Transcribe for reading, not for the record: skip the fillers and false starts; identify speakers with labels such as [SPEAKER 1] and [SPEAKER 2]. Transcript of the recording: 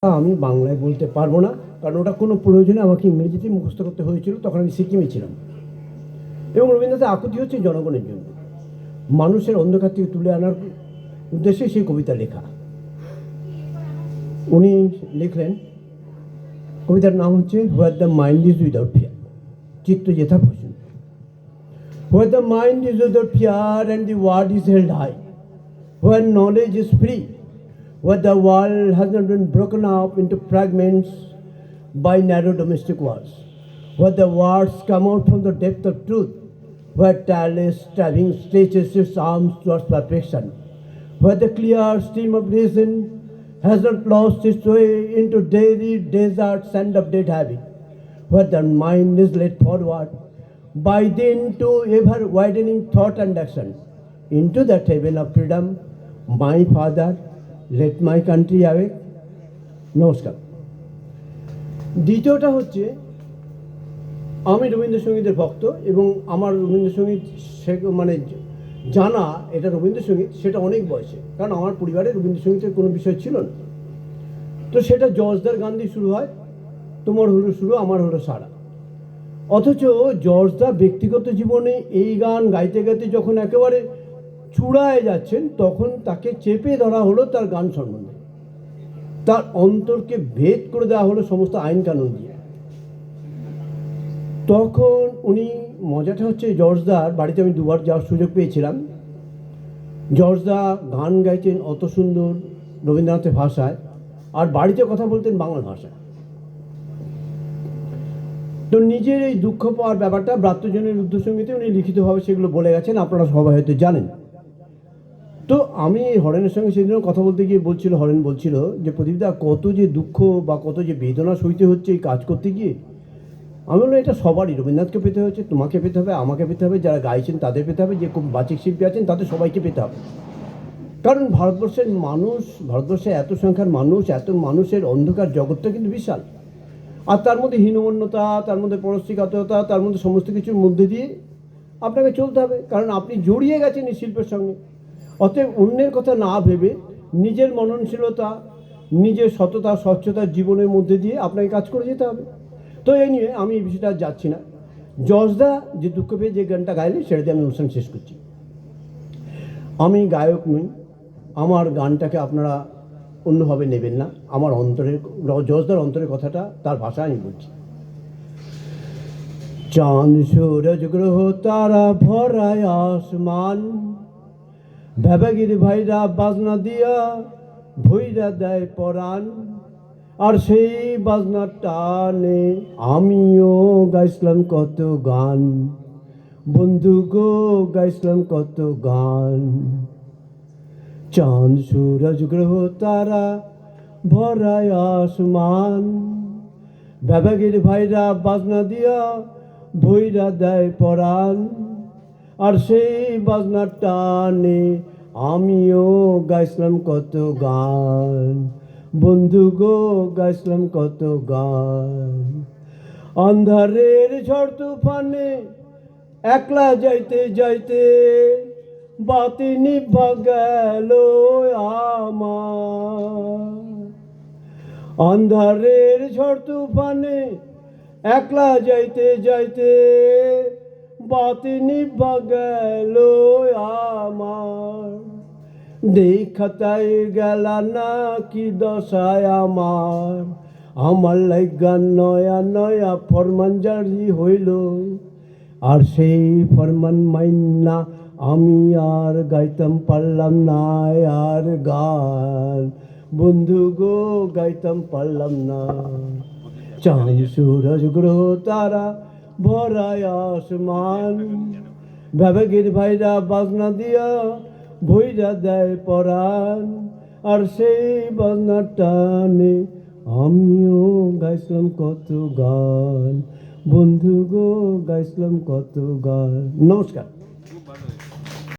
[SPEAKER 1] আমি বাংলায় বলতে পারবো না, কারণ ওটা কোনো প্রয়োজনে আমাকে ইংরেজিতে মুখস্থ করতে হয়েছিল। তখন আমি সিকিমে ছিলাম। এবং রবীন্দ্রনাথের আকুতি হচ্ছে জনগণের জন্য, মানুষের অন্ধকার থেকে তুলে আনার উদ্দেশ্যে সেই কবিতা লেখা। উনি লিখলেন, কবিতার নাম হচ্ছে where the mind is without fear, চিত্ত যেথা ভূষণ। Where the mind is without fear and the world is held high, where knowledge is free, where the world has not been broken up into fragments by narrow domestic wars, where the words come out from the depth of truth, where tireless striving stretches its arms towards perfection, where the clear stream of reason has not lost its way into daily deserts and of dead habit, where the mind is led forward by the into ever widening thought and action into that heaven of freedom. My Father, let my country awake. নমস্কার। দ্বিতীয়টা হচ্ছে, আমি রবীন্দ্রসঙ্গীতের ভক্ত এবং আমার রবীন্দ্রসঙ্গীত মানে জানা এটা রবীন্দ্রসঙ্গীত সেটা অনেক বয়সে, কারণ আমার পরিবারে রবীন্দ্রসঙ্গীতের কোনো বিষয় ছিল না। তো সেটা জর্জদার গান দিয়ে শুরু হয়, তোমার হলো শুরু আমার হলো সারা। অথচ জর্জদা ব্যক্তিগত জীবনে এই গান গাইতে গাইতে যখন একেবারে চূড়ায় যাচ্ছেন, তখন তাকে চেপে ধরা হলো তার গান সম্বন্ধে, তার অন্তরকে ভেদ করে দেওয়া হলো সমস্ত আইন কানুন দিয়ে। তখন উনি, মজাটা হচ্ছে জর্জদার বাড়িতে আমি দুবার যাওয়ার সুযোগ পেয়েছিলাম। জর্জদা গান গাইতেন অত সুন্দর রবীন্দ্রনাথের ভাষায়, আর বাড়িতে কথা বলতেন বাংলা ভাষায়। তো নিজের এই দুঃখ পাওয়ার ব্যাপারটা ব্রাত্যজনের রুদ্রসঙ্গীতে উনি লিখিতভাবে সেগুলো বলে গেছেন, আপনারা সবাই হয়তো জানেন। তো আমি হরেনের সঙ্গে সেদিনও কথা বলতে গিয়ে হরেন বলছিল যে প্রদীপদা, কত যে দুঃখ বা কত যে বেদনা সইতে হচ্ছে এই কাজ করতে গিয়ে। আমি বললাম, এটা সবারই, রবীন্দ্রনাথকে পেতে হচ্ছে, তোমাকে পেতে হবে, আমাকে পেতে হবে, যারা গাইছেন তাদের পেতে হবে, যে বাচিক শিল্পী আছেন তাদের সবাইকে পেতে হবে। কারণ ভারতবর্ষের মানুষ, ভারতবর্ষে এত সংখ্যার মানুষ, এত মানুষের অন্ধকার জগৎটা কিন্তু বিশাল। আর তার মধ্যে হীনমন্যতা, তার মধ্যে পরশ্রীকাতরতা, তার মধ্যে সমস্ত কিছুর মধ্যে দিয়ে আপনাকে চলতে হবে, কারণ আপনি জড়িয়ে গেছেন এই শিল্পের সঙ্গে। অতএব অন্যের কথা না ভেবে নিজের মননশীলতা, নিজের সততা, স্বচ্ছতার জীবনের মধ্যে দিয়ে আপনাকে কাজ করে যেতে হবে। তো এই নিয়ে আমি এই বিষয়টা যাচ্ছি না। জর্জদা যে দুঃখ পেয়ে যে গানটা গাইলেন সেটা দিয়ে আমি অনুষ্ঠান শেষ করছি। আমি গায়ক নই, আমার গানটাকে আপনারা অন্যভাবে নেবেন না। আমার অন্তরের, জর্জদার অন্তরের কথাটা তার ভাষায় আমি বলছি। চাঁদ সূরজ গ্রহ তারা ভরায় আসমান, ভেবাগির ভাইরা বাজনা দিয়া ভইরা দেয় পরাণ, আর সেই বাজনার টানে আমিও গাইছিলাম কত গান, বন্ধু গো গাইছিলাম কত গান। চাঁদ সূরজ গ্রহ তারা ভরায় আসমান, ভেবাগির ভাইরা বাজনা দিয়া ভইরা দেয় পরাণ, আর সেই বাজনার টানে আমিও গাইছিলাম কত গান, বন্ধু গো গাইছিলাম কত গান। আন্ধারের ঝড় তুফানে একলা যাইতে যাইতে বাতি নিভা গেল আমার, আন্ধারের ঝড় তুফানে একলা যাইতে যাইতে বাতি নিভা গেল আমার, দেখাতাই গেলা না কি দশায় আমার, আমার লাইগা নয়া নয়া ফরমান জারি হইল, আর সেই ফরমান মাইন্না আমি আর গাইতাম পারলাম না আর গান, বন্ধু গো গাইতাম পারলাম না। চাঁদ সূরজ গ্রহ তারা ভরায় আসমান, ভেবাগির ভাইরা বাজনা দিয়া ভইরা দেয় পরাণ, আর সেই বাজনার টানে আমিও গাইছিলাম কত গান, বন্ধু গো গাইছিলাম কত গান। নমস্কার।